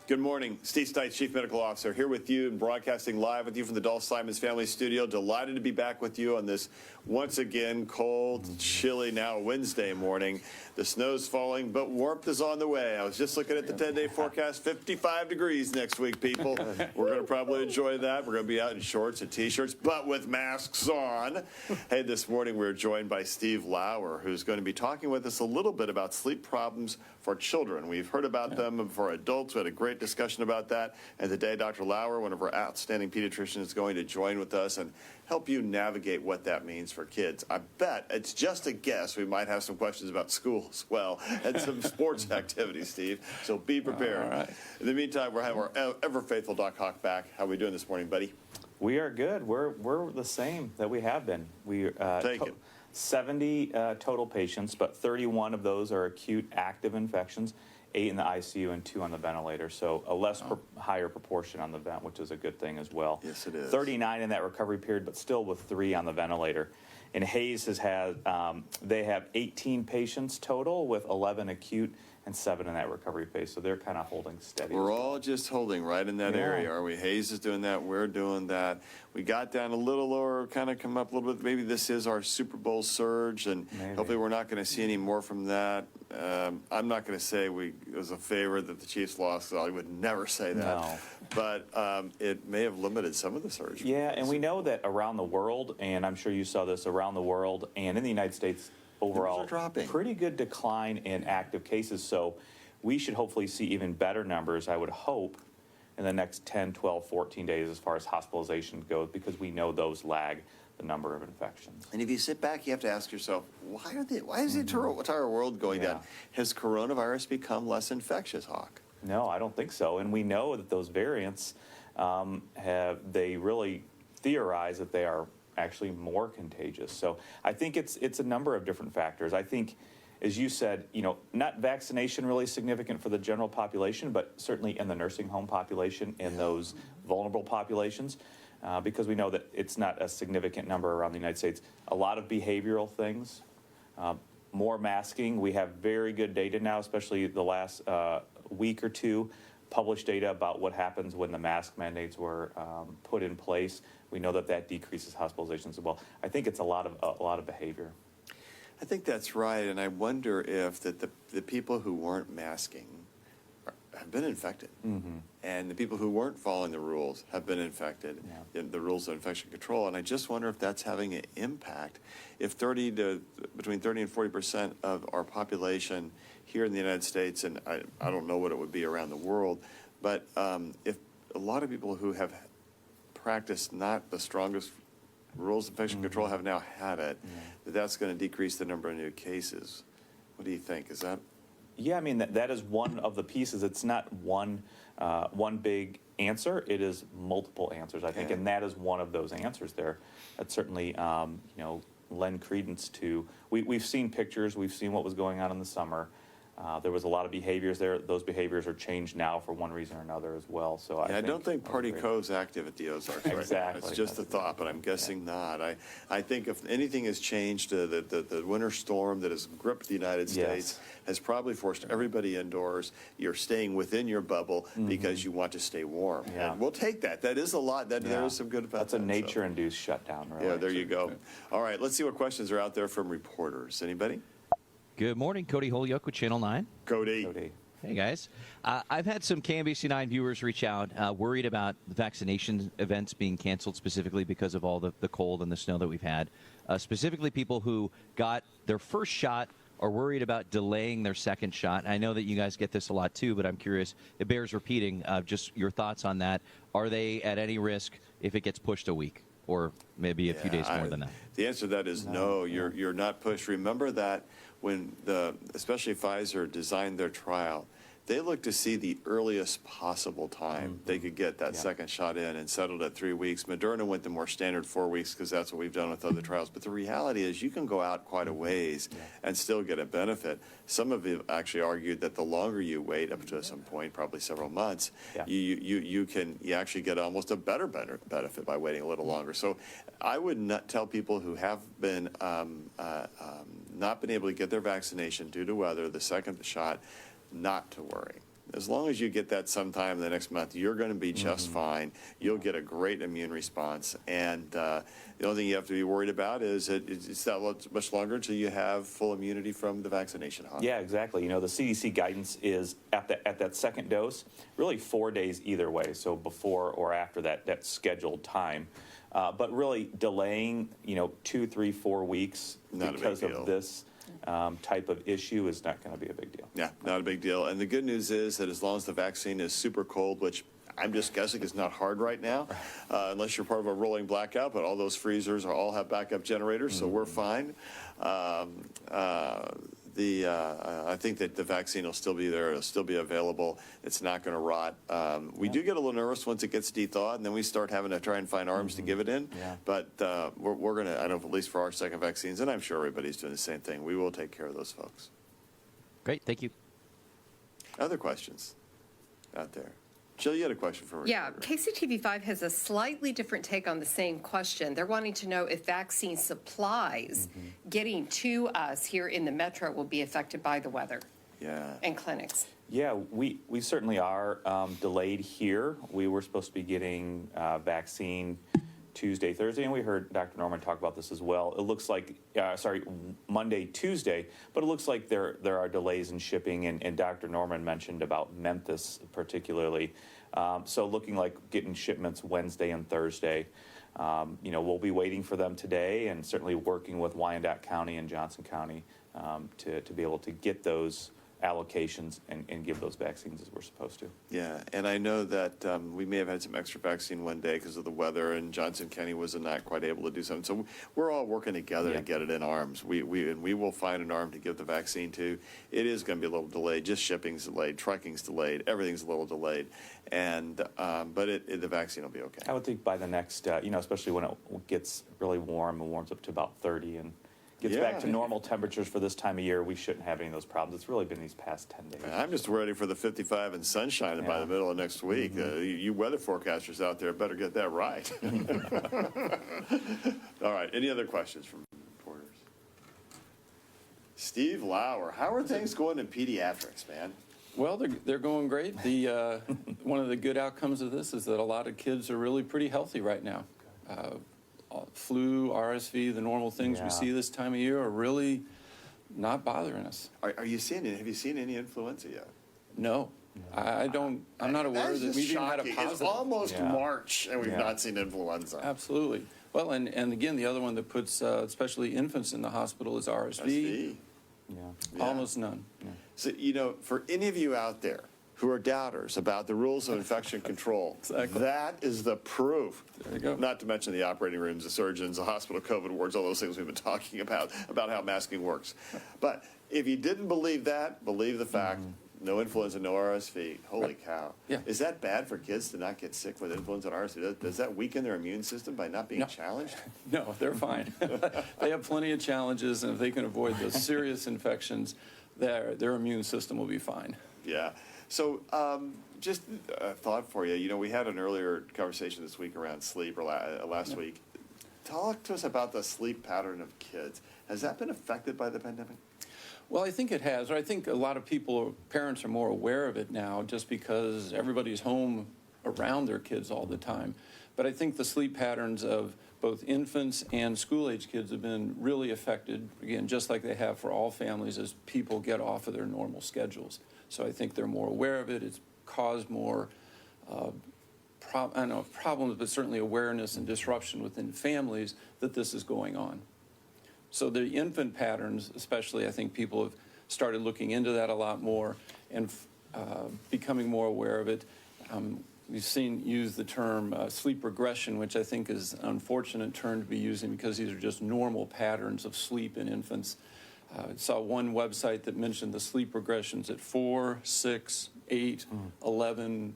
Good morning. Steve Stites, Chief Medical Officer, here with you and broadcasting live with you from the Dulles Simons Family Studio. Delighted to be back with you on this, once again, cold, chilly, now Wednesday morning. The snow's falling, but warmth is on the way. I was just looking at the 10-day forecast, 55 degrees next week, people. We're going to probably enjoy that. We're going to be out in shorts and T-shirts, but with masks on. Hey, this morning we're joined by Steve Lauer, who's going to be talking with us a little bit about sleep problems for children. We've heard about them for adults. We had a great discussion about that. And today, Dr. Lauer, one of our outstanding pediatricians, is going to join with us and help you navigate what that means for kids. I bet, it's just a guess, we might have some questions about school as well and some sports activities, Steve. So be prepared. All right. In the meantime, we'll have our ever-faithful Doc Hawk back. How are we doing this morning, buddy? We are good. We're the same that we have been. We 70 total patients, but 31 of those are acute active infections, 8 in the ICU and 2 on the ventilator. So a higher proportion on the vent, which is a good thing as well. Yes, it is. 39 in that recovery period, but still with 3 on the ventilator. And Hayes has had, they have 18 patients total with 11 acute and 7 in that recovery phase. So they're kind of holding steady. We're all just holding right in that area, are we? Hayes is doing that. We're doing that. We got down a little lower, kind of come up a little bit. Maybe this is our Super Bowl surge, and hopefully we're not going to see any more from that. I'm not going to say it was a favor that the Chiefs lost. I would never say that. No. But it may have limited some of the surge. Yeah, and we know that around the world, and I'm sure you saw this around the world and in the United States, overall, pretty good decline in active cases. So we should hopefully see even better numbers, I would hope, in the next 10, 12, 14 days as far as hospitalization goes, because we know those lag the number of infections. And if you sit back, you have to ask yourself, why is the entire world going down? Has coronavirus become less infectious, Hawk? No, I don't think so. And we know that those variants they really theorize that they are actually more contagious. So I think it's a number of different factors. I think, as you said, not vaccination really significant for the general population, but certainly in the nursing home population, in those vulnerable populations, because we know that it's not a significant number around the United States. A lot of behavioral things, more masking. We have very good data now, especially the last week or two, published data about what happens when the mask mandates were put in place. We know that decreases hospitalizations as well. I think it's a lot of behavior. I think that's right, and I wonder if the people who weren't masking have been infected, and the people who weren't following the rules have been infected, the rules of infection control. And I just wonder if that's having an impact. If between 30 and 40% of our population here in the United States, and I don't know what it would be around the world, but if a lot of people who have practiced not the strongest rules of infection control have now had it, that's going to decrease the number of new cases. What do you think? Is that? Yeah, I mean, that is one of the pieces. It's not one big answer. It is multiple answers, I think, and that is one of those answers there. That certainly, lend credence to. We've seen pictures. We've seen what was going on in the summer. There was a lot of behaviors there. Those behaviors are changed now for one reason or another as well. So I don't think Party Cove's active at the Ozarks right now. It's just a thought, but I'm guessing not. I think if anything has changed, the winter storm that has gripped the United States has probably forced everybody indoors. You're staying within your bubble because you want to stay warm. Yeah. And we'll take that. That is a lot. There is some good about that. That's a nature-induced shutdown, really. Yeah, there you go. All right, let's see what questions are out there from reporters. Anybody? Good morning, Cody Holyoke with Channel 9. Cody. Hey, guys. I've had some KMBC9 viewers reach out worried about vaccination events being canceled specifically because of all the cold and the snow that we've had. Specifically, people who got their first shot are worried about delaying their second shot. I know that you guys get this a lot, too, but I'm curious. It bears repeating. Just your thoughts on that. Are they at any risk if it gets pushed a week or maybe a few days more than that? The answer to that is no. You're not pushed. Remember that when especially Pfizer designed their trial, they looked to see the earliest possible time they could get that second shot in and settled at 3 weeks. Moderna went the more standard 4 weeks because that's what we've done with other trials. But the reality is you can go out quite a ways and still get a benefit. Some of you actually argued that the longer you wait, up to some point, probably several months, you actually get almost a better benefit by waiting a little longer. So I would not tell people who have been not been able to get their vaccination due to weather, the second shot, not to worry. as long as you get that sometime in the next month, you're going to be just fine. You'll get a great immune response. And the only thing you have to be worried about is it's that much longer until you have full immunity from the vaccination. Huh? Yeah, exactly. You know, the CDC guidance is at that second dose, really 4 days either way, so before or after that scheduled time. But really delaying, 2, 3, 4 weeks Not a big because deal. of this type of issue is not going to be a big deal. Yeah, not a big deal. And the good news is that as long as the vaccine is super cold, which I'm just guessing is not hard right now, unless you're part of a rolling blackout, but all those freezers all have backup generators, so we're fine. I think that the vaccine will still be there. It'll still be available. It's not going to rot. We do get a little nervous once it gets de-thawed, and then we start having to try and find arms to give it in. Yeah. But we're going to, I know at least for our second vaccines, and I'm sure everybody's doing the same thing, we will take care of those folks. Great, thank you. Other questions out there? Jill, you had a question for me. Yeah, KCTV5 has a slightly different take on the same question. They're wanting to know if vaccine supplies getting to us here in the metro will be affected by the weather Yeah. and clinics. Yeah, we certainly are delayed here. We were supposed to be getting vaccine Tuesday, Thursday, and we heard Dr. Norman talk about this as well. It looks like, Monday, Tuesday, but it looks like there are delays in shipping, and Dr. Norman mentioned about Memphis particularly. So looking like getting shipments Wednesday and Thursday. We'll be waiting for them today, and certainly working with Wyandotte County and Johnson County to be able to get those allocations and give those vaccines as we're supposed to. Yeah, and I know that we may have had some extra vaccine one day because of the weather, and Johnson County was not quite able to do something. So we're all working together to get it in arms. We will find an arm to give the vaccine to. It is going to be a little delayed. Just shipping's delayed, trucking's delayed, everything's a little delayed, and but the vaccine will be okay. I would think by the next, especially when it gets really warm and warms up to about 30 and gets back to normal temperatures for this time of year, we shouldn't have any of those problems. It's really been these past 10 days. I'm just ready for the 55 and sunshine by the middle of next week. You weather forecasters out there better get that right. All right, any other questions from reporters? Steve Lauer, how are things going in pediatrics, man? Well, they're going great. The one of the good outcomes of this is that a lot of kids are really pretty healthy right now. Flu, RSV, the normal things we see this time of year are really not bothering us. Are you seeing it? Have you seen any influenza yet? No, I don't. I'm not aware that we've even had a positive. It's almost March and we've not seen influenza. Absolutely. Well, and again, the other one that puts especially infants in the hospital is RSV. Yeah. Almost none. Yeah. So, for any of you out there who are doubters about the rules of infection control, that is the proof. There you go. Not to mention the operating rooms, the surgeons, the hospital COVID wards, all those things we've been talking about how masking works. But if you didn't believe that, believe the fact. No influenza, no RSV. Holy cow. Yeah. Is that bad for kids to not get sick with influenza and RSV? Does that weaken their immune system by not being challenged? No, they're fine. They have plenty of challenges, and if they can avoid those serious infections, their immune system will be fine. Yeah. So just a thought for you. We had an earlier conversation this week around sleep, or last week. Talk to us about the sleep pattern of kids. Has that been affected by the pandemic? Well, I think it has. I think a lot of parents are more aware of it now just because everybody's home around their kids all the time. But I think the sleep patterns of both infants and school-age kids have been really affected, again, just like they have for all families as people get off of their normal schedules. So I think they're more aware of it. It's caused more problems, but certainly awareness and disruption within families that this is going on. So the infant patterns, especially, I think people have started looking into that a lot more and becoming more aware of it. We've seen use the term sleep regression, which I think is an unfortunate term to be using because these are just normal patterns of sleep in infants. I saw one website that mentioned the sleep regressions at 4, 6, 8, 11,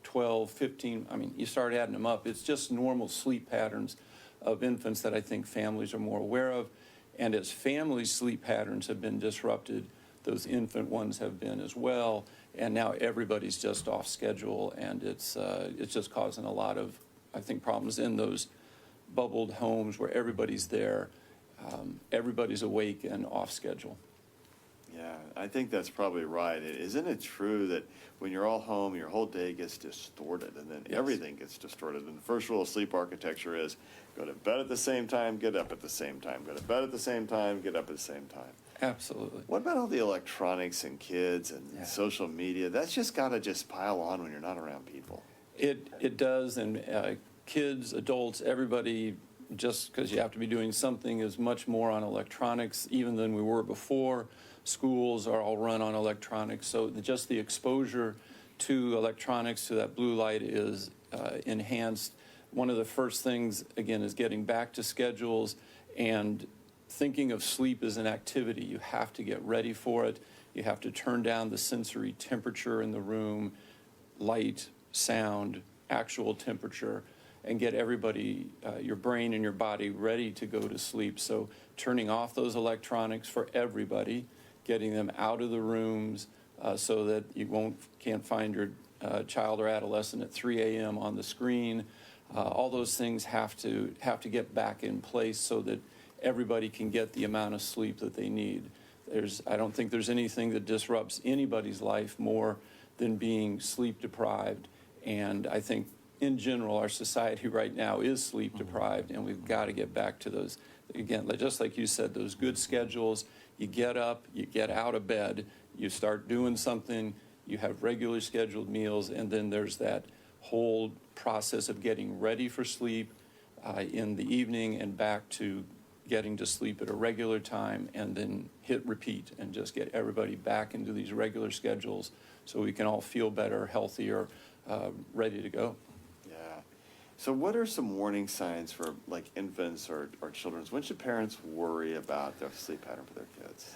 12, 15. I mean, you start adding them up. It's just normal sleep patterns of infants that I think families are more aware of. And as family sleep patterns have been disrupted, those infant ones have been as well. And now everybody's just off schedule, and it's just causing a lot of, I think, problems in those bubbled homes where everybody's there, everybody's awake and off schedule. Yeah, I think that's probably right. Isn't it true that when you're all home, your whole day gets distorted, and then Yes. everything gets distorted? And the first rule of sleep architecture is go to bed at the same time, get up at the same time. Go to bed at the same time, get up at the same time. Absolutely. What about all the electronics and kids and Yeah. social media? That's just got to just pile on when you're not around people. It does, and kids, adults, everybody, just because you have to be doing something, is much more on electronics even than we were before. Schools are all run on electronics, so just the exposure to electronics, to that blue light, is enhanced. One of the first things, again, is getting back to schedules and thinking of sleep as an activity. You have to get ready for it. You have to turn down the sensory temperature in the room, light, sound, actual temperature, and get everybody, your brain and your body, ready to go to sleep. So turning off those electronics for everybody, getting them out of the rooms so that you can't find your child or adolescent at 3 a.m. on the screen. All those things have to get back in place so that everybody can get the amount of sleep that they need. I don't think there's anything that disrupts anybody's life more than being sleep deprived. And I think in general, our society right now is sleep deprived, and we've got to get back to those, again, just like you said, those good schedules. You get up, you get out of bed, you start doing something, you have regular scheduled meals, and then there's that whole process of getting ready for sleep in the evening and back to getting to sleep at a regular time, and then hit repeat and just get everybody back into these regular schedules so we can all feel better, healthier, ready to go. Yeah. So what are some warning signs for like infants or children? When should parents worry about their sleep pattern for their kids?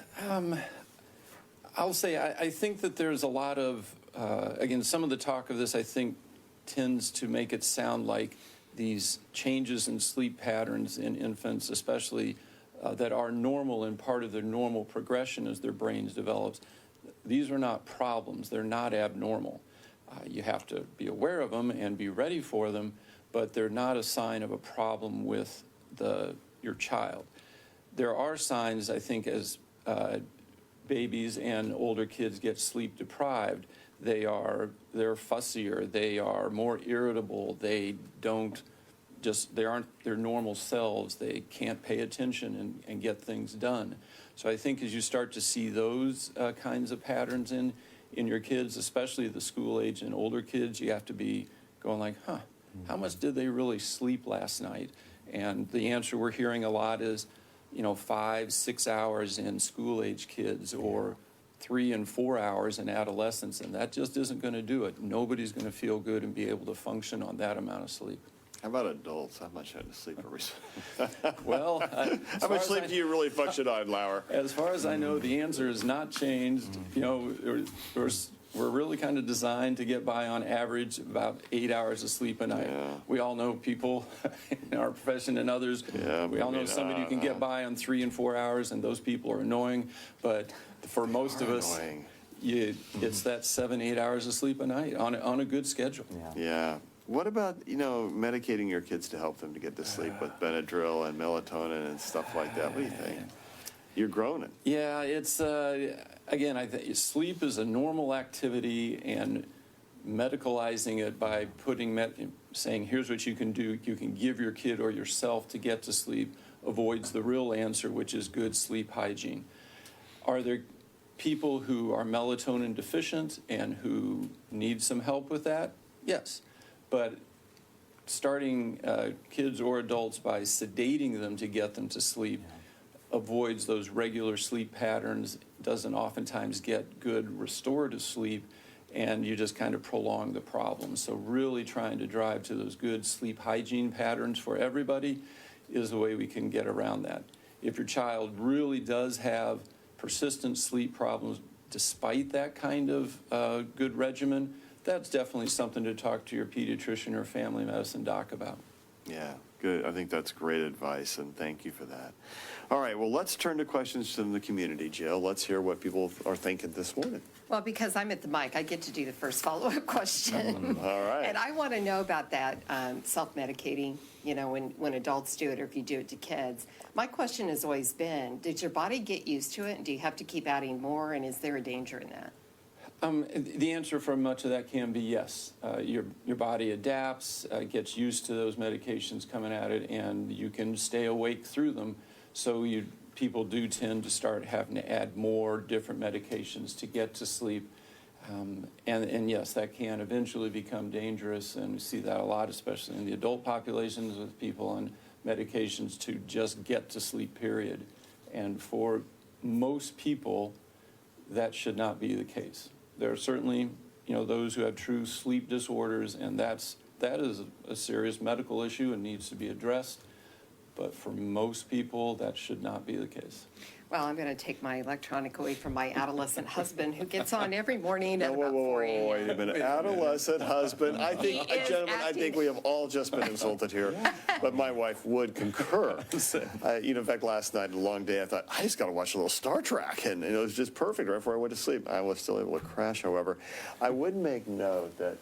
I'll say I think that there's a lot of, again, some of the talk of this, I think, tends to make it sound like these changes in sleep patterns in infants, especially that are normal and part of their normal progression as their brains develops. These are not problems. They're not abnormal. You have to be aware of them and be ready for them, but they're not a sign of a problem with your child. There are signs, I think, as babies and older kids get sleep deprived, they're fussier, they are more irritable, they aren't their normal selves, they can't pay attention and get things done. So I think as you start to see those kinds of patterns in your kids, especially the school age and older kids, you have to be going like, how much did they really sleep last night? And the answer we're hearing a lot is, 5-6 hours in school age kids, or 3 and 4 hours in adolescents, and that just isn't going to do it. Nobody's going to feel good and be able to function on that amount of sleep. How about adults? How much had to sleep every? Well, How much sleep do you really function on, Lauer? As far as I know, the answer has not changed. We're really kind of designed to get by on average about 8 hours of sleep a night. Yeah. We all know people in our profession and others. Yeah, we all know somebody who can get by on 3 and 4 hours, and those people are annoying. But for most of us, Annoying. it's that 7-8 hours of sleep a night on a good schedule. Yeah. What about, medicating your kids to help them to get to sleep with Benadryl and melatonin and stuff like that? What do you think? You're groaning. Yeah, it's, again, I think sleep is a normal activity, and medicalizing it by saying, here's what you can do, you can give your kid or yourself to get to sleep, avoids the real answer, which is good sleep hygiene. Are there people who are melatonin deficient and who need some help with that? Yes. But starting kids or adults by sedating them to get them to sleep avoids those regular sleep patterns, doesn't oftentimes get good restorative sleep, and you just kind of prolong the problem. So really trying to drive to those good sleep hygiene patterns for everybody is the way we can get around that. If your child really does have persistent sleep problems despite that kind of good regimen, that's definitely something to talk to your pediatrician or family medicine doc about. Yeah, good. I think that's great advice, and thank you for that. All right, well, let's turn to questions from the community, Jill. Let's hear what people are thinking this morning. Well, because I'm at the mic, I get to do the first follow-up question. All right. And I want to know about that self-medicating, when adults do it or if you do it to kids. My question has always been, did your body get used to it? And do you have to keep adding more? And is there a danger in that? The answer for much of that can be yes. Your body adapts, gets used to those medications coming at it, and you can stay awake through them. So people do tend to start having to add more different medications to get to sleep. And yes, that can eventually become dangerous, and we see that a lot, especially in the adult populations with people on medications to just get to sleep, period. And for most people, that should not be the case. There are certainly, those who have true sleep disorders, and that is a serious medical issue and needs to be addressed. But for most people, that should not be the case. Well, I'm going to take my electronic away from my adolescent husband who gets on every morning at Whoa, about 4 a.m. wait a minute. Adolescent husband. I think, He is gentlemen, I acting- think we have all just been insulted here. But my wife would concur. In fact, last night, a long day, I thought, I just got to watch a little Star Trek. And it was just perfect right before I went to sleep. I was still able to crash, however. I would make note that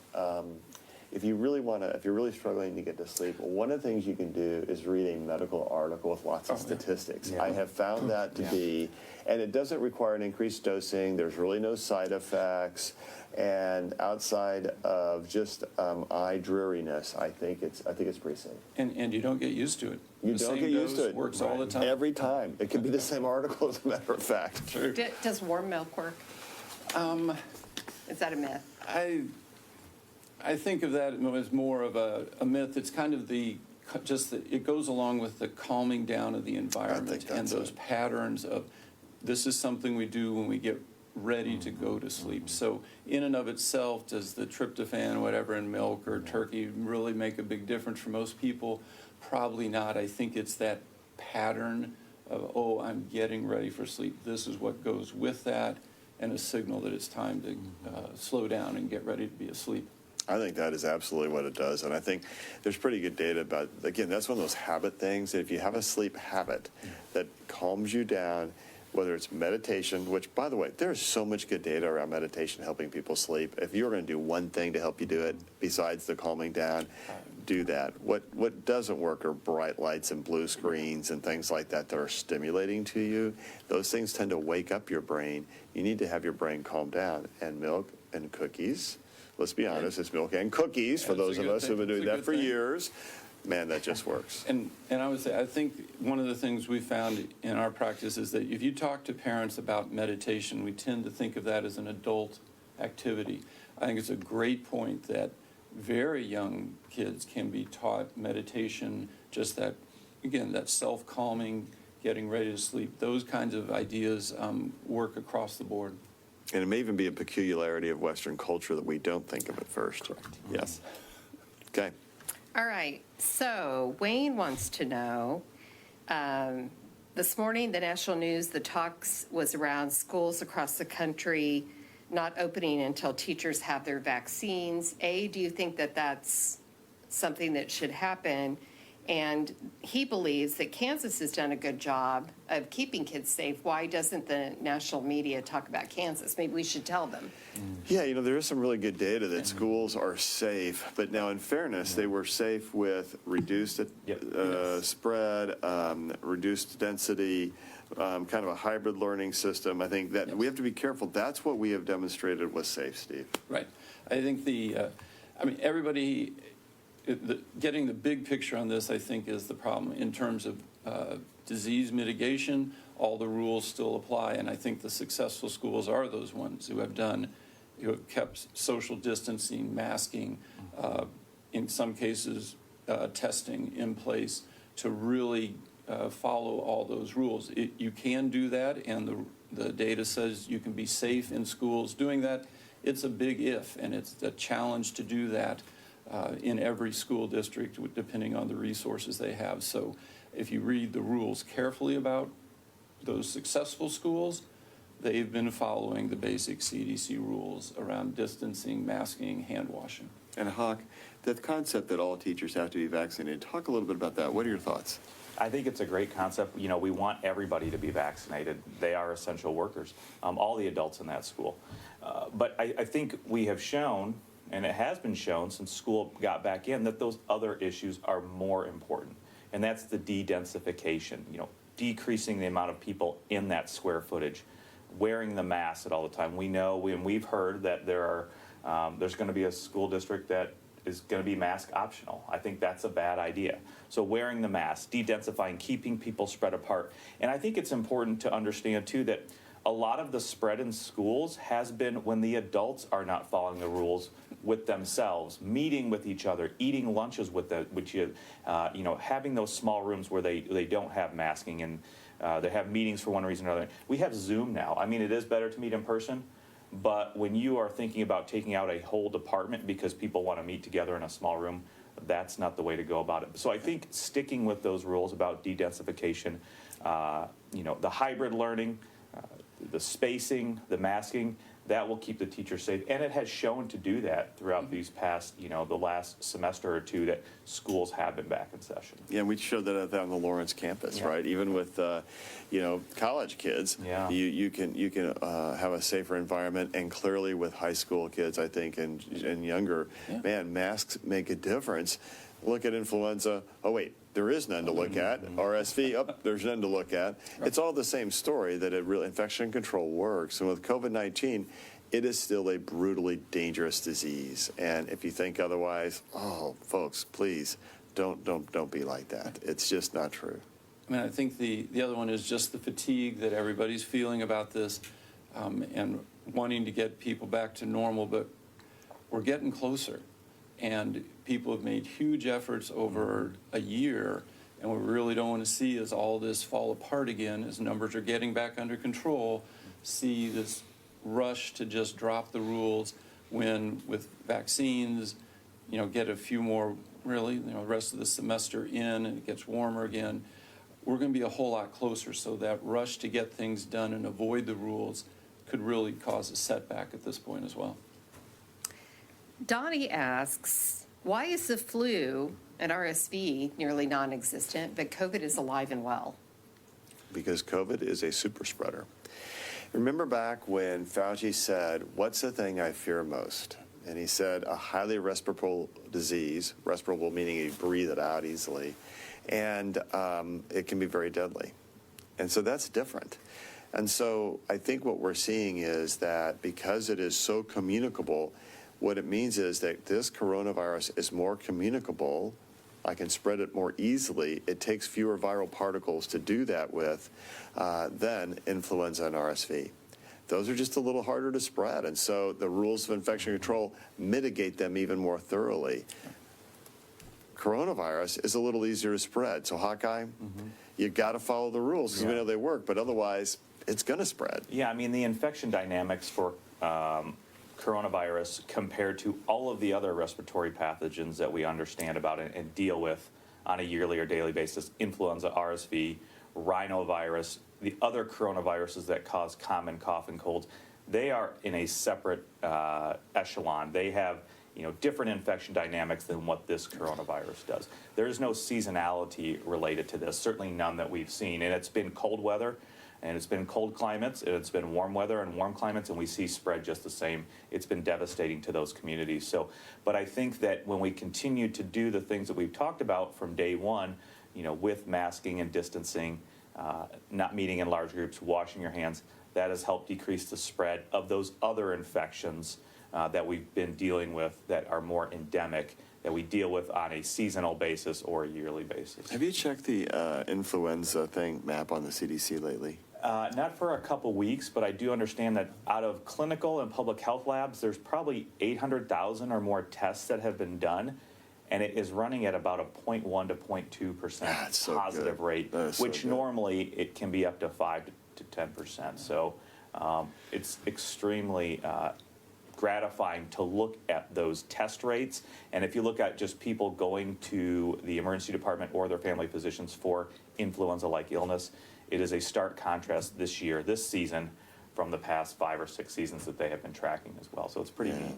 if you're really struggling to get to sleep, one of the things you can do is read a medical article with lots of statistics. Yeah. I have found that to be, and it doesn't require an increased dosing. There's really no side effects, and outside of just eye dreariness, I think it's pretty safe. And you don't get used to it. You don't get used to it. Works all the time. Every time. It can be the same article, as a matter of fact. True. Does warm milk work? Is that a myth? I think of that as more of a myth. It's kind of it goes along with the calming down of the environment and that's those it. patterns of this is something we do when we get ready to go to sleep. So in and of itself, does the tryptophan, whatever, in milk or turkey really make a big difference for most people? Probably not. I think it's that pattern of, I'm getting ready for sleep. This is what goes with that, and a signal that it's time to slow down and get ready to be asleep. I think that is absolutely what it does. And I think there's pretty good data about, again, that's one of those habit things. If you have a sleep habit that calms you down, whether it's meditation, which, by the way, there's so much good data around meditation helping people sleep. If you're going to do one thing to help you do it, besides the calming down, do that. What doesn't work are bright lights and blue screens and things like that are stimulating to you. Those things tend to wake up your brain. You need to have your brain calm down. And milk and cookies, let's be honest, it's milk and cookies for those of us who've been doing that for years. Man, that just works. And I would say, I think one of the things we found in our practice is that if you talk to parents about meditation, we tend to think of that as an adult activity. I think it's a great point that very young kids can be taught meditation, just that, again, that self-calming, getting ready to sleep, those kinds of ideas work across the board. And it may even be a peculiarity of Western culture that we don't think of at first. Correct. Yes. Okay. All right, so Wayne wants to know, this morning, the national news, the talks was around schools across the country not opening until teachers have their vaccines. A, do you think that that's something that should happen? And he believes that Kansas has done a good job of keeping kids safe. Why doesn't the national media talk about Kansas? Maybe we should tell them. Yeah, there is some really good data that schools are safe, but now in fairness, they were safe with reduced spread, reduced density, kind of a hybrid learning system. I think that we have to be careful. That's what we have demonstrated was safe, Steve. Right. I think everybody, getting the big picture on this, I think, is the problem. In terms of disease mitigation, all the rules still apply, and I think the successful schools are those ones who have kept social distancing, masking, in some cases testing in place to really follow all those rules. You can do that, and the data says you can be safe in schools doing that. It's a big if, and it's a challenge to do that in every school district, depending on the resources they have. So if you read the rules carefully about those successful schools, they've been following the basic CDC rules around distancing, masking, hand washing. And Hawk, the concept that all teachers have to be vaccinated, talk a little bit about that. What are your thoughts? I think it's a great concept. You know, we want everybody to be vaccinated. They are essential workers, all the adults in that school. But I think we have shown, and it has been shown since school got back in, that those other issues are more important. And that's the de-densification, you know, decreasing the amount of people in that square footage, wearing the mask at all the time. We know, and we've heard that there's going to be a school district that is going to be mask optional. I think that's a bad idea. So wearing the mask, de-densifying, keeping people spread apart. And I think it's important to understand, too, that a lot of the spread in schools has been when the adults are not following the rules with themselves, meeting with each other, eating lunches with having those small rooms where they don't have masking and they have meetings for one reason or another. We have Zoom now. I mean, it is better to meet in person, but when you are thinking about taking out a whole department because people want to meet together in a small room, that's not the way to go about it. So I think sticking with those rules about de-densification, the hybrid learning, the spacing, the masking, that will keep the teacher safe. And it has shown to do that throughout these past, the last semester or two that schools have been back in session. Yeah, and we showed that on the Lawrence campus, Yeah. right? Even with, college kids, Yeah. you can have a safer environment. And clearly with high school kids, I think, and younger, man, masks make a difference. Look at influenza. Oh, wait. There is none to look at. RSV, there's none to look at. It's all the same story that infection control works. And with COVID-19, it is still a brutally dangerous disease. And if you think otherwise, oh, folks, please don't be like that. It's just not true. I mean, I think the other one is just the fatigue that everybody's feeling about this and wanting to get people back to normal, but we're getting closer. And people have made huge efforts over a year, and what we really don't want to see is all this fall apart again as numbers are getting back under control, see this rush to just drop the rules when with vaccines, get a few more really, the rest of the semester in and it gets warmer again. We're going to be a whole lot closer, so that rush to get things done and avoid the rules could really cause a setback at this point as well. Donnie asks, why is the flu and RSV nearly non-existent, but COVID is alive and well? Because COVID is a super spreader. Remember back when Fauci said, what's the thing I fear most? And he said a highly respirable disease, respirable meaning you breathe it out easily, and it can be very deadly. And so that's different. And so I think what we're seeing is that because it is so communicable, what it means is that this coronavirus is more communicable. I can spread it more easily. It takes fewer viral particles to do that with than influenza and RSV. Those are just a little harder to spread, and so the rules of infection control mitigate them even more thoroughly. Coronavirus is a little easier to spread. So Hawkeye, you've got to follow the rules because we know they work, but otherwise it's going to spread. Yeah, I mean, the infection dynamics for coronavirus compared to all of the other respiratory pathogens that we understand about and deal with on a yearly or daily basis, influenza, RSV, rhinovirus, the other coronaviruses that cause common cough and colds, they are in a separate echelon. They have different infection dynamics than what this coronavirus does. There is no seasonality related to this, certainly none that we've seen. And it's been cold weather, and it's been cold climates, and it's been warm weather and warm climates, and we see spread just the same. It's been devastating to those communities. So, but I think that when we continue to do the things that we've talked about from day one, with masking and distancing, not meeting in large groups, washing your hands, that has helped decrease the spread of those other infections that we've been dealing with that are more endemic, that we deal with on a seasonal basis or a yearly basis. Have you checked the influenza map on the CDC lately? Not for a couple weeks, but I do understand that out of clinical and public health labs, there's probably 800,000 or more tests that have been done, and it is running at about a 0.1 to 0.2% positive rate, which normally it can be up to 5 to 10%. So it's extremely gratifying to look at those test rates. And if you look at just people going to the emergency department or their family physicians for influenza-like illness, it is a stark contrast this year, this season, from the past 5 or 6 seasons that they have been tracking as well. So it's pretty neat.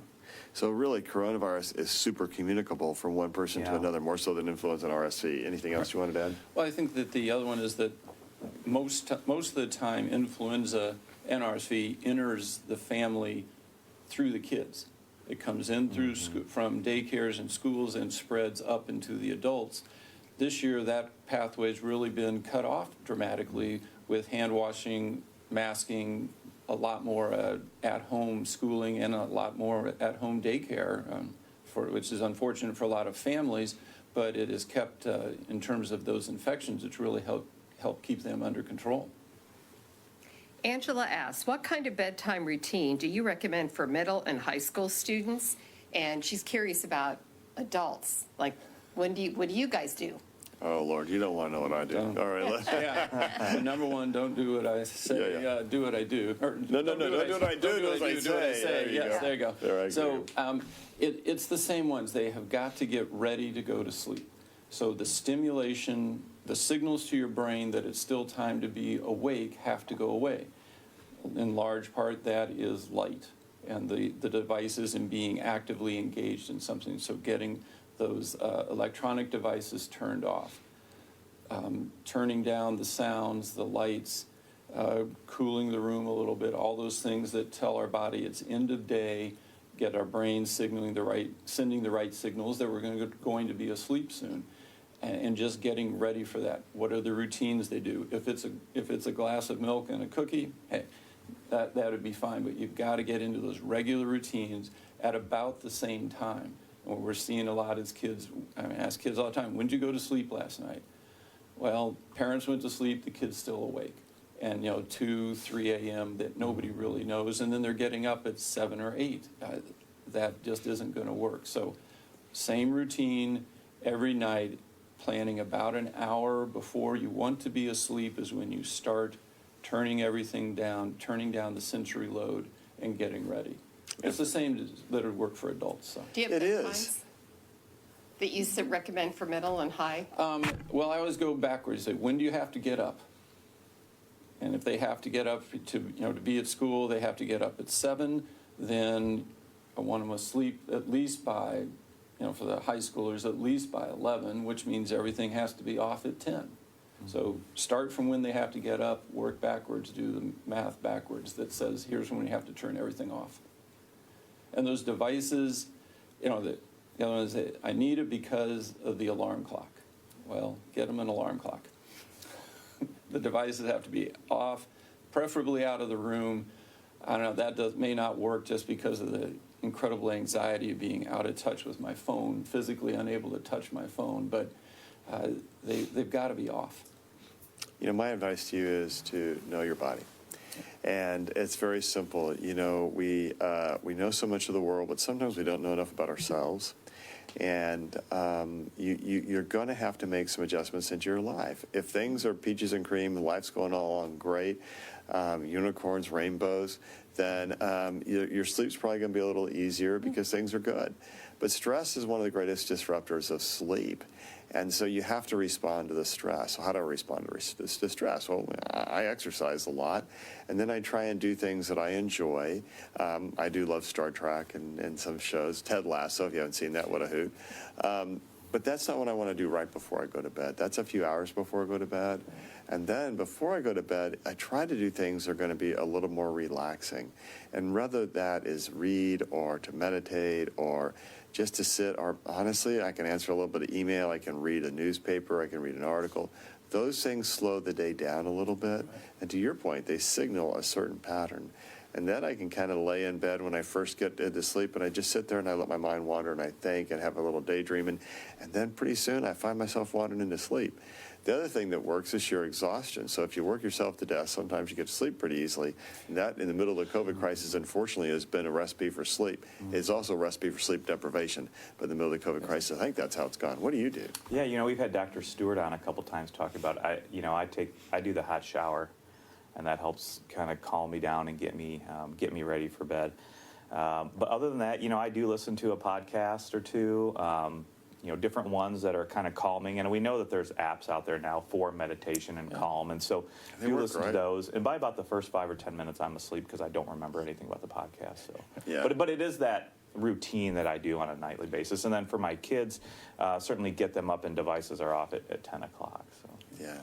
So really, coronavirus is super communicable from one person to Yeah. another, more so than influenza and RSV. Anything else you wanted to add? Well, I think that the other one is that most of the time, influenza and RSV enters the family through the kids. It comes in through from daycares and schools and spreads up into the adults. This year, that pathway's really been cut off dramatically with hand washing, masking, a lot more at-home schooling, and a lot more at-home daycare, which is unfortunate for a lot of families, but it has kept, in terms of those infections, it's really helped keep them under control. Angela asks, what kind of bedtime routine do you recommend for middle and high school students? And she's curious about adults. Like, what do you guys do? Oh, Lord, you don't want to know what I do. Don't. All right, let's. Yeah. Number one, don't do what I say. Yeah. Do what I do. Or No, don't do what I do, do as I do what I say. There you Yes, go. there you go. There I So it's the same ones. They have got to get ready to go to sleep. So the stimulation, the signals to your brain that it's still time to be awake have to go away. In large part, that is light and the devices and being actively engaged in something. So getting those electronic devices turned off, turning down the sounds, the lights, cooling the room a little bit, all those things that tell our body it's end of day, get our brain sending the right signals that we're going to be asleep soon, and just getting ready for that. What are the routines they do? If it's a glass of milk and a cookie, hey, that would be fine, but you've got to get into those regular routines at about the same time. What we're seeing a lot is kids, I ask kids all the time, when did you go to sleep last night? Well, parents went to sleep, the kid's still awake. And 2, 3 a.m. that nobody really knows, and then they're getting up at 7 or 8. That just isn't going to work. So same routine every night, planning about an hour before you want to be asleep is when you start turning everything down, turning down the sensory load, and getting ready. It's the same that would work for adults. So. Do you have It is. bedtimes that you recommend for middle and high? Well, I always go backwards. Say, when do you have to get up? And if they have to get up to be at school, they have to get up at 7. Then I want them asleep at least by, for the high schoolers, at least by 11, which means everything has to be off at 10. So start from when they have to get up, work backwards, do the math backwards that says here's when you have to turn everything off. And those devices, the other one is I need it because of the alarm clock. Well, get them an alarm clock. The devices have to be off, preferably out of the room. I don't know, that may not work just because of the incredible anxiety of being out of touch with my phone, physically unable to touch my phone, but they've got to be off. My advice to you is to know your body. And it's very simple. We know so much of the world, but sometimes we don't know enough about ourselves. And you're going to have to make some adjustments into your life. If things are peaches and cream, life's going all along great, unicorns, rainbows, then your sleep's probably going to be a little easier because things are good. But stress is one of the greatest disruptors of sleep. And so you have to respond to the stress. So how do I respond to stress? Well, I exercise a lot, and then I try and do things that I enjoy. I do love Star Trek and some shows. Ted Lasso, if you haven't seen that, what a hoot. But that's not what I want to do right before I go to bed. That's a few hours before I go to bed. And then before I go to bed, I try to do things that are going to be a little more relaxing. And whether that is read or to meditate or just to sit, or honestly, I can answer a little bit of email, I can read a newspaper, I can read an article. Those things slow the day down a little bit. And to your point, they signal a certain pattern. And then I can kind of lay in bed when I first get to sleep, and I just sit there and I let my mind wander and I think and have a little daydreaming. And then pretty soon I find myself wandering into sleep. The other thing that works is sheer exhaustion. So if you work yourself to death, sometimes you get to sleep pretty easily. And that, in the middle of the COVID crisis, unfortunately, has been a recipe for sleep. It's also a recipe for sleep deprivation. But in the middle of the COVID crisis, I think that's how it's gone. What do you do? Yeah, we've had Dr. Stewart on a couple times talking about, I do the hot shower, and that helps kind of calm me down and get me ready for bed. But other than that, I do listen to a podcast or two. different ones that are kind of calming, and we know that there's apps out there now for meditation and calm, and so They do work, listen to right? those. And by about the first 5 or 10 minutes, I'm asleep because I don't remember anything about the podcast. So, Yeah. but it is that routine that I do on a nightly basis, and then for my kids, certainly get them up and devices are off at 10 o'clock. So. Yeah.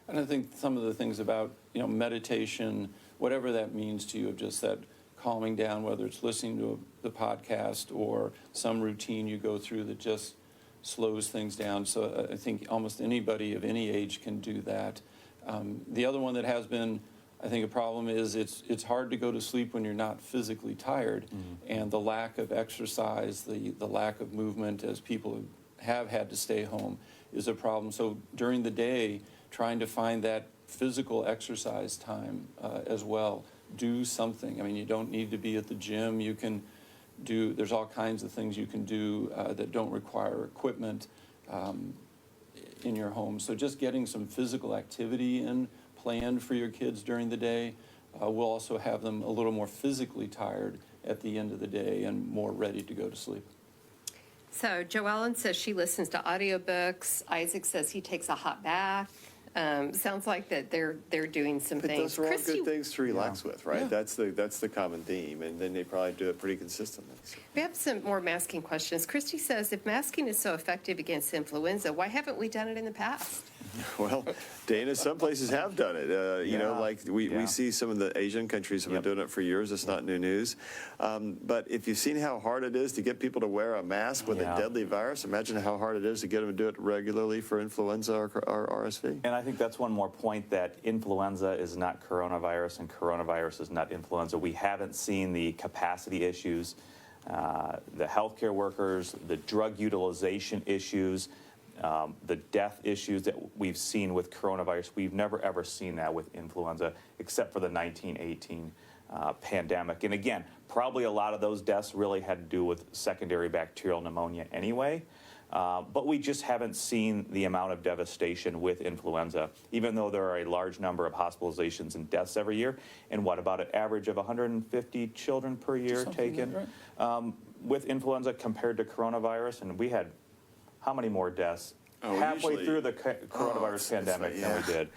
And I think some of the things about, meditation, whatever that means to you, of just that calming down, whether it's listening to the podcast or some routine you go through that just slows things down. So I think almost anybody of any age can do that. The other one that has been, I think, a problem is it's hard to go to sleep when you're not physically tired, and the lack of exercise, the lack of movement as people have had to stay home is a problem. So during the day, trying to find that physical exercise time as well. Do something. I mean, you don't need to be at the gym. You can there's all kinds of things you can do that don't require equipment in your home. So just getting some physical activity in planned for your kids during the day will also have them a little more physically tired at the end of the day and more ready to go to sleep. So Joellen says she listens to audiobooks. Isaac says he takes a hot bath. Sounds like that they're doing some But things. those are all Christy, good things to relax with, right? Yeah. That's the common theme, and then they probably do it pretty consistently. So. we have some more masking questions. Christy says, if masking is so effective against influenza, why haven't we done it in the past? Well, Dana, some places have done it. Like we see some of the Asian countries have been doing it for years. It's not new news. But if you've seen how hard it is to get people to wear a mask with a deadly virus, imagine how hard it is to get them to do it regularly for influenza or RSV. And I think that's one more point, that influenza is not coronavirus and coronavirus is not influenza. We haven't seen the capacity issues, the healthcare workers, the drug utilization issues, the death issues that we've seen with coronavirus. We've never ever seen that with influenza, except for the 1918 pandemic. And again, probably a lot of those deaths really had to do with secondary bacterial pneumonia anyway. But we just haven't seen the amount of devastation with influenza, even though there are a large number of hospitalizations and deaths every year. And what about an average of 150 children per year Something taken like that. with influenza compared to coronavirus? And we had how many more deaths halfway usually- through the coronavirus pandemic than we did?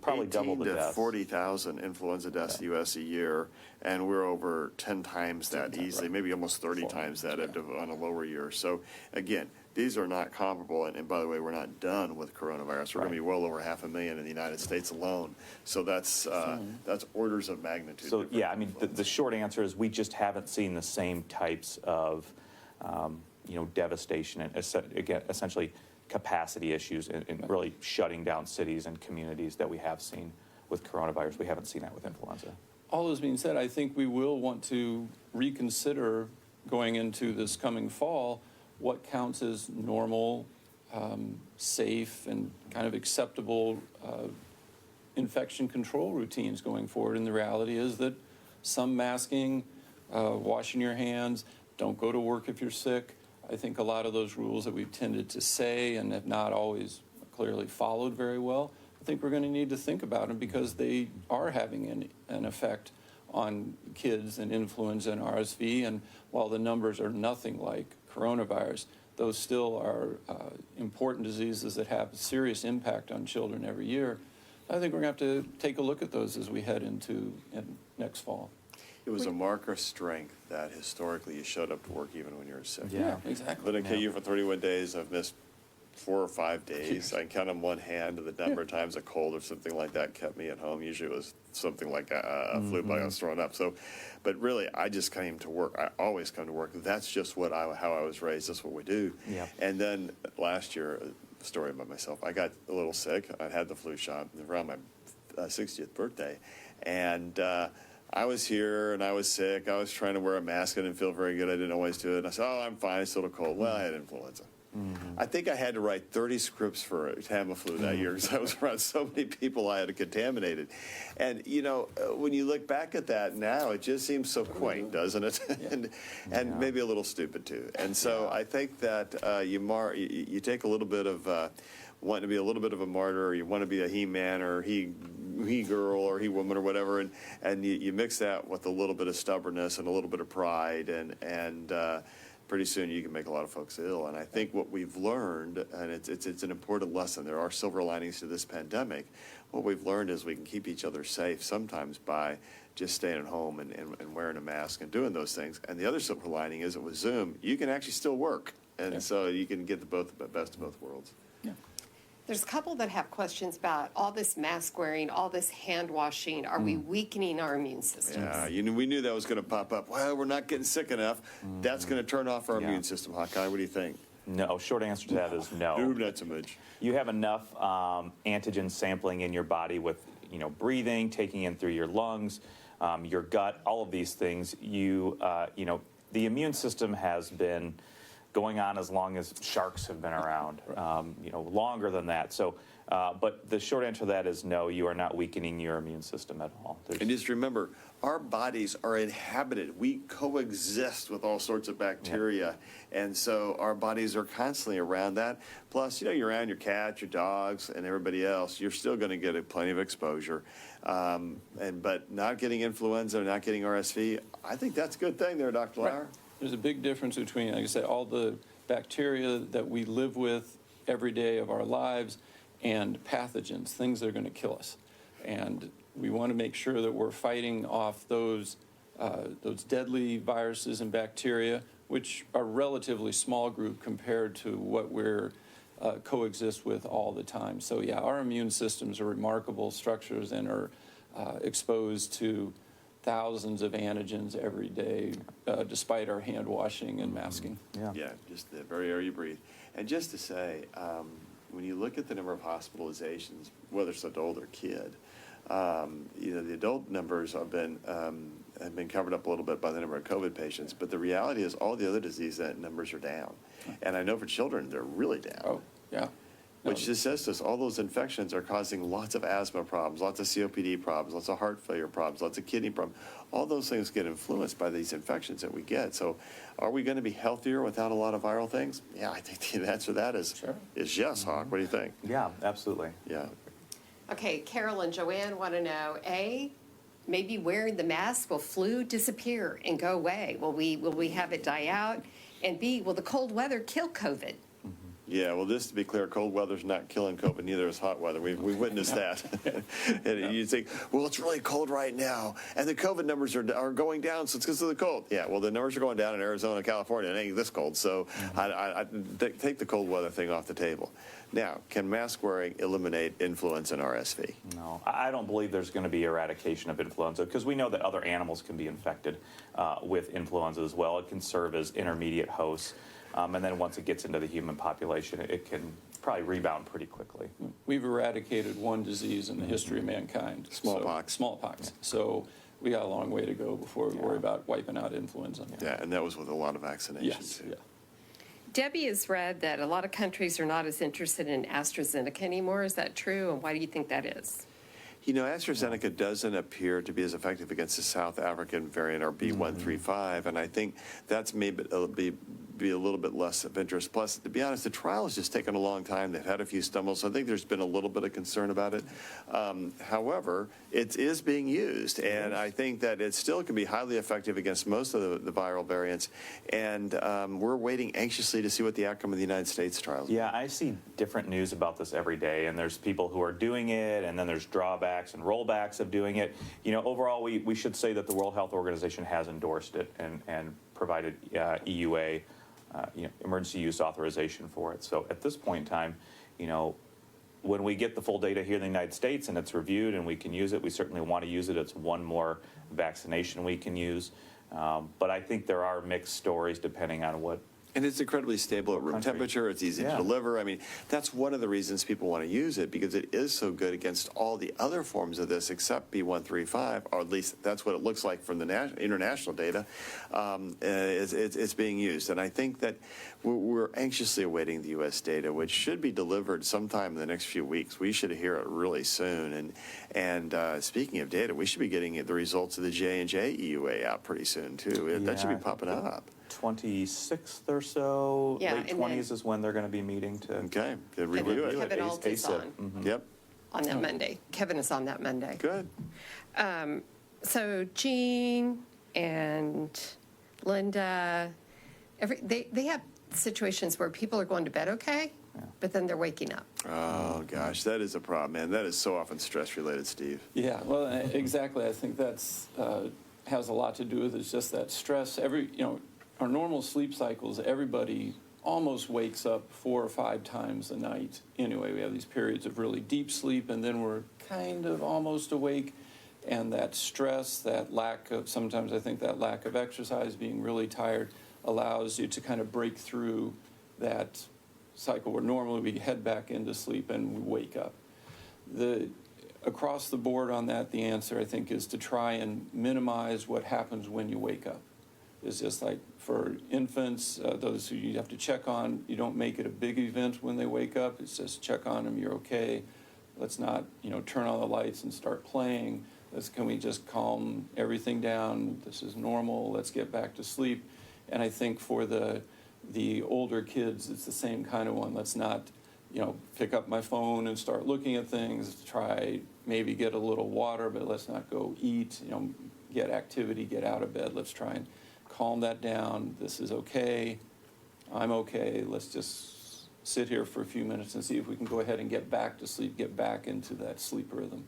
Probably double the 18 to deaths. 40,000 influenza deaths in the U.S. a year, and we're over 10 times that easily, maybe almost 30 times that on a lower year. So again, these are not comparable, and by the way, we're not done with coronavirus. We're going to be well over 500,000 in the United States alone. So that's orders of magnitude. So different. yeah, I mean, the short answer is we just haven't seen the same types of devastation and again, essentially capacity issues and really shutting down cities and communities that we have seen with coronavirus. We haven't seen that with influenza. All those being said, I think we will want to reconsider going into this coming fall what counts as normal, safe, and kind of acceptable infection control routines going forward. And the reality is that some masking, washing your hands, don't go to work if you're sick. I think a lot of those rules that we've tended to say and have not always clearly followed very well, I think we're going to need to think about them because they are having an effect on kids and influenza and RSV. And while the numbers are nothing like coronavirus, those still are important diseases that have serious impact on children every year. I think we're going to have to take a look at those as we head into next fall. It was a marker of strength that historically you showed up to work even when you were sick. Yeah. Exactly. Been in KU for 31 days. I've missed 4 or 5 days. I can count on one hand the number of times a cold or something like that kept me at home. Usually it was something like a flu bug I was throwing up. So, but really, I just came to work. I always come to work. That's just how I was raised. That's what we do. Yeah. And then last year, a story about myself. I got a little sick. I had the flu shot around my 60th birthday, and I was here and I was sick. I was trying to wear a mask. I didn't feel very good. I didn't always do it. And I said, "Oh, I'm fine. It's still cold." Well, I had influenza. I think I had to write 30 scripts for Tamiflu that year because I was around so many people I had contaminated. And, when you look back at that now, it just seems so quaint, doesn't it? and maybe a little stupid, too. And so I think that you take a little bit of wanting to be a little bit of a martyr, or you want to be a he-man or he-girl or he-woman or whatever, and you mix that with a little bit of stubbornness and a little bit of pride and pretty soon you can make a lot of folks ill. And I think what we've learned, and it's an important lesson, there are silver linings to this pandemic. What we've learned is we can keep each other safe sometimes by just staying at home and wearing a mask and doing those things. And the other silver lining is that with Zoom, you can actually still work. And so you can get the best of both worlds. Yeah. There's a couple that have questions about all this mask wearing, all this hand washing. Are we weakening our immune systems? Yeah, we knew that was going to pop up. Well, we're not getting sick enough. That's going to turn off our immune system. Hawkeye, what do you think? No, short answer to that is no. Ooh, not so much. You have enough antigen sampling in your body with, breathing, taking in through your lungs, your gut, all of these things. The immune system has been going on as long as sharks have been around, longer than that. So, but the short answer to that is no, you are not weakening your immune system at all. And just remember, our bodies are inhabited. We coexist with all sorts of bacteria. And so our bodies are constantly around that. Plus, you're around your cats, your dogs, and everybody else. You're still going to get plenty of exposure. But not getting influenza, not getting RSV, I think that's a good thing there, Dr. Lauer. Right. There's a big difference between, like I said, all the bacteria that we live with every day of our lives and pathogens, things that are going to kill us. And we want to make sure that we're fighting off those deadly viruses and bacteria, which are a relatively small group compared to what we're coexist with all the time. So yeah, our immune systems are remarkable structures and are exposed to thousands of antigens every day, despite our hand washing and masking. Yeah, just the very air you breathe. And just to say, when you look at the number of hospitalizations, whether it's adult or kid, the adult numbers have been covered up a little bit by the number of COVID patients, but the reality is all the other disease numbers are down. And I know for children, they're really down. Oh, yeah. Which just says to us, all those infections are causing lots of asthma problems, lots of COPD problems, lots of heart failure problems, lots of kidney problems. All those things get influenced by these infections that we get. So are we going to be healthier without a lot of viral things? Yeah, I think the answer to that is yes, Hawk. What do you think? Yeah, absolutely. Yeah. Okay, Carol and Joanne want to know, A, maybe wearing the mask, will flu disappear and go away? Will we have it die out? And B, will the cold weather kill COVID? Yeah, well, just to be clear, cold weather's not killing COVID, neither is hot weather. We've witnessed that. And you think, well, it's really cold right now, and the COVID numbers are going down, so it's because of the cold. Yeah, well, the numbers are going down in Arizona, California, and it ain't this cold, so I take the cold weather thing off the table. Now, can mask wearing eliminate influenza and RSV? No, I don't believe there's going to be eradication of influenza because we know that other animals can be infected with influenza as well. It can serve as intermediate hosts. And then once it gets into the human population, it can probably rebound pretty quickly. We've eradicated one disease in the history of mankind. Smallpox. Smallpox. So we got a long way to go before we worry about wiping out influenza. Yeah, and that was with a lot of vaccinations. Yes. Too. Yeah. Debbie has read that a lot of countries are not as interested in AstraZeneca anymore. Is that true? And why do you think that is? AstraZeneca doesn't appear to be as effective against the South African variant, or B135, and I think that's maybe be a little bit less of interest. Plus, to be honest, the trial has just taken a long time. They've had a few stumbles, so I think there's been a little bit of concern about it. However, it is being used, and I think that it still can be highly effective against most of the viral variants, and we're waiting anxiously to see what the outcome of the United States trial is. Yeah, I see different news about this every day, and there's people who are doing it, and then there's drawbacks and rollbacks of doing it. Overall, we should say that the World Health Organization has endorsed it and provided EUA, emergency use authorization for it. So at this point in time, when we get the full data here in the United States and it's reviewed and we can use it, we certainly want to use it. It's one more vaccination we can use. But I think there are mixed stories depending on what. And it's incredibly stable at room country. temperature. It's easy to deliver. I mean, that's one of the reasons people want to use it, because it is so good against all the other forms of this except B135, or at least that's what it looks like from the international data. It's being used. And I think that we're anxiously awaiting the U.S. data, which should be delivered sometime in the next few weeks. We should hear it really soon. And speaking of data, we should be getting the results of the J&J EUA out pretty soon, too. That should be popping up. 26th or so, late 20s is when they're going to be meeting to review it. Kevin Alt is on. Yep. On that Monday. Kevin is on that Monday. Good. So Jean and Linda They have situations where people are going to bed okay, but then they're waking up. Oh, gosh, that is a problem, man. That is so often stress-related, Steve. Yeah, well, exactly. I think that's has a lot to do with it's just that stress. Our normal sleep cycles, everybody almost wakes up 4 or 5 times a night. Anyway, we have these periods of really deep sleep, and then we're kind of almost awake. And that stress, that lack of, sometimes I think that lack of exercise, being really tired, allows you to kind of break through that cycle where normally we head back into sleep and we wake up. Across the board on that, the answer, I think, is to try and minimize what happens when you wake up. It's just like for infants, those who you have to check on, you don't make it a big event when they wake up. It's just check on them, you're okay. Let's not, turn on the lights and start playing. Can we just calm everything down? This is normal. Let's get back to sleep. And I think for the older kids, it's the same kind of one. Let's not, pick up my phone and start looking at things. Try maybe get a little water, but let's not go eat. Get activity, get out of bed. Let's try and calm that down. This is okay. I'm okay. Let's just sit here for a few minutes and see if we can go ahead and get back to sleep, get back into that sleep rhythm.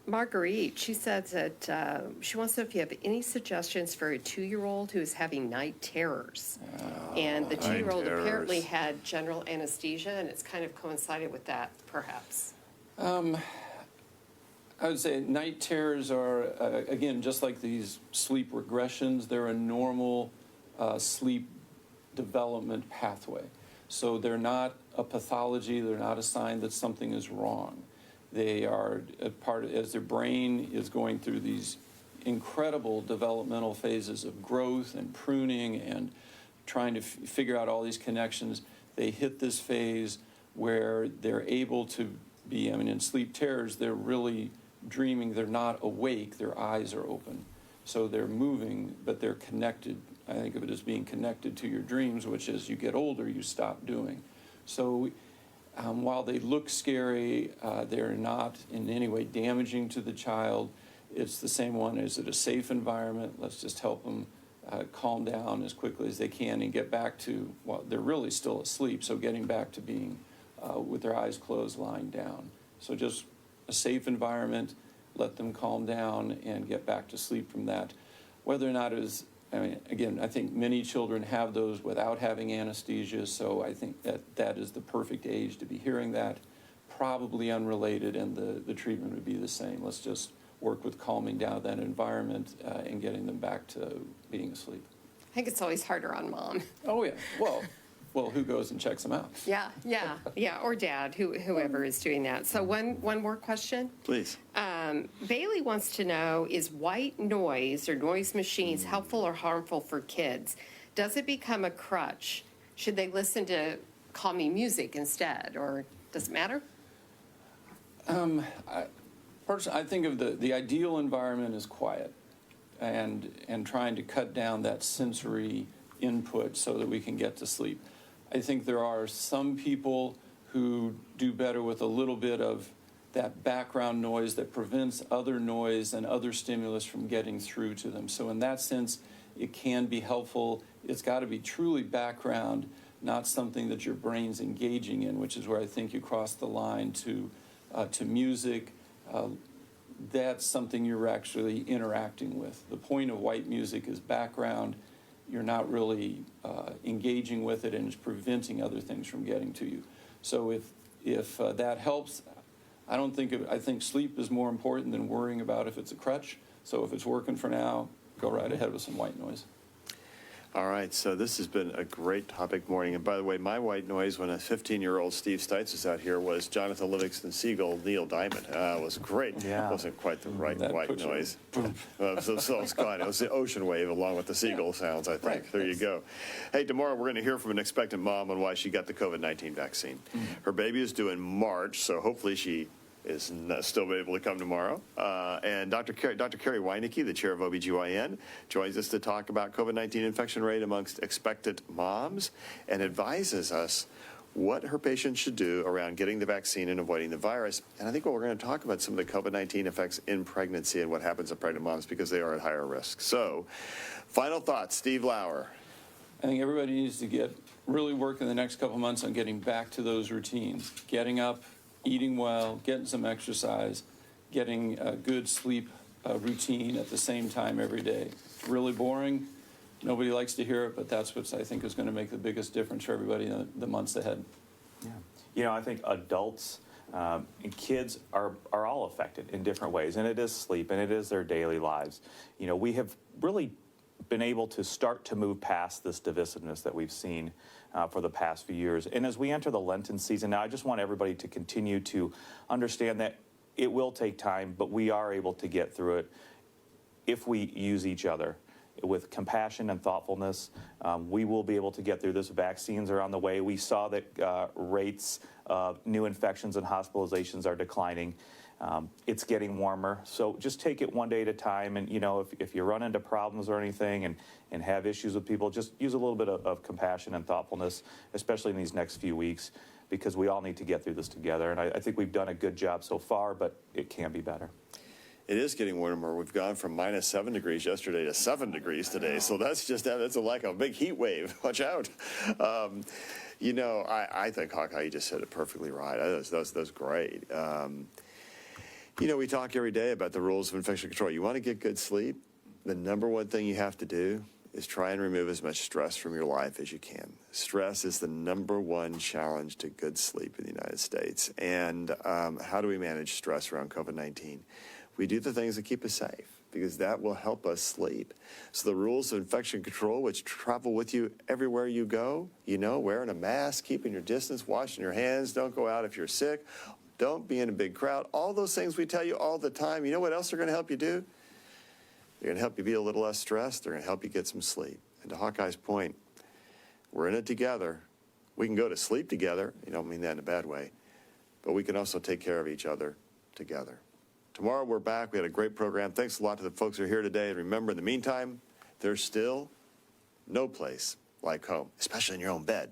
Marguerite, she says that she wants to know if you have any suggestions for a 2-year-old who is having night terrors. And the 2-year-old terrors. apparently had general anesthesia, and it's kind of coincided with that, perhaps. I would say night terrors are, again, just like these sleep regressions, they're a normal sleep development pathway. So they're not a pathology, they're not a sign that something is wrong. They are a part of, as their brain is going through these incredible developmental phases of growth and pruning and trying to figure out all these connections, they hit this phase where they're able to be, in sleep terrors, they're really dreaming, they're not awake, their eyes are open. So they're moving, but they're connected. I think of it as being connected to your dreams, which as you get older, you stop doing. So while they look scary, they're not in any way damaging to the child. It's the same one. Is it a safe environment? Let's just help them calm down as quickly as they can and get back to, well, they're really still asleep, so getting back to being with their eyes closed, lying down. So just a safe environment, let them calm down and get back to sleep from that. Whether or not it is, again, I think many children have those without having anesthesia, so I think that is the perfect age to be hearing that. Probably unrelated, and the treatment would be the same. Let's just work with calming down that environment and getting them back to being asleep. I think it's always harder on mom. Oh, yeah. Well, who goes and checks them out? Yeah, or dad, whoever is doing that. So one more question. Please. Bailey wants to know, is white noise or noise machines helpful or harmful for kids? Does it become a crutch? Should they listen to calming music instead, or does it matter? Personally, I think of the ideal environment as quiet and trying to cut down that sensory input so that we can get to sleep. I think there are some people who do better with a little bit of that background noise that prevents other noise and other stimulus from getting through to them. So in that sense, it can be helpful. It's got to be truly background, not something that your brain's engaging in, which is where I think you cross the line to music. That's something you're actually interacting with. The point of white music is background. You're not really engaging with it, and it's preventing other things from getting to you. So if that helps, I think sleep is more important than worrying about if it's a crutch. So if it's working for now, go right ahead with some white noise. All right, so this has been a great topic morning. And by the way, my white noise when a 15-year-old Steve Stites was out here was Jonathan Livingston Seagull, Neil Diamond. It was great. Yeah. It wasn't quite the right That white puts you- noise. So it's gone. It was the ocean wave along with the seagull sounds, I think. Right. There you go. Hey, tomorrow we're going to hear from an expectant mom on why she got the COVID-19 vaccine. Her baby is due in March, so hopefully she is still able to come tomorrow. And Dr. Carrie Weinicke, the chair of OBGYN, joins us to talk about COVID-19 infection rate amongst expectant moms and advises us what her patient should do around getting the vaccine and avoiding the virus. And I think what we're going to talk about some of the COVID-19 effects in pregnancy and what happens to pregnant moms because they are at higher risk. So, final thoughts, Steve Lauer. I think everybody needs to get really work in the next couple months on getting back to those routines, getting up, eating well, getting some exercise, getting a good sleep routine at the same time every day. Really boring. Nobody likes to hear it, but that's what I think is going to make the biggest difference for everybody in the months ahead. Yeah. You know, I think adults and kids are all affected in different ways, and it is sleep, and it is their daily lives. You know, we have really been able to start to move past this divisiveness that we've seen for the past few years. And as we enter the Lenten season now, I just want everybody to continue to understand that it will take time, but we are able to get through it if we use each other with compassion and thoughtfulness. We will be able to get through this. Vaccines are on the way. We saw that rates of new infections and hospitalizations are declining. It's getting warmer, so just take it one day at a time. And, you know, if you run into problems or anything and have issues with people, just use a little bit of compassion and thoughtfulness, especially in these next few weeks, because we all need to get through this together. And I think we've done a good job so far, but it can be better. It is getting warmer. We've gone from -7 degrees yesterday to 7 degrees today. So that's like a big heat wave. Watch out. You know, I think, Hawkeye, you just said it perfectly right. That's great. You know, we talk every day about the rules of infection control. You want to get good sleep? The number one thing you have to do is try and remove as much stress from your life as you can. Stress is the number one challenge to good sleep in the United States. And how do we manage stress around COVID-19? We do the things that keep us safe, because that will help us sleep. So the rules of infection control, which travel with you everywhere you go, you know, wearing a mask, keeping your distance, washing your hands, don't go out if you're sick, don't be in a big crowd, all those things we tell you all the time. You know what else they're going to help you do? They're going to help you be a little less stressed. They're going to help you get some sleep. And to Hawkeye's point, we're in it together. We can go to sleep together. You don't mean that in a bad way. But we can also take care of each other together. Tomorrow we're back. We had a great program. Thanks a lot to the folks who are here today. And remember, in the meantime, there's still no place like home, especially in your own bed.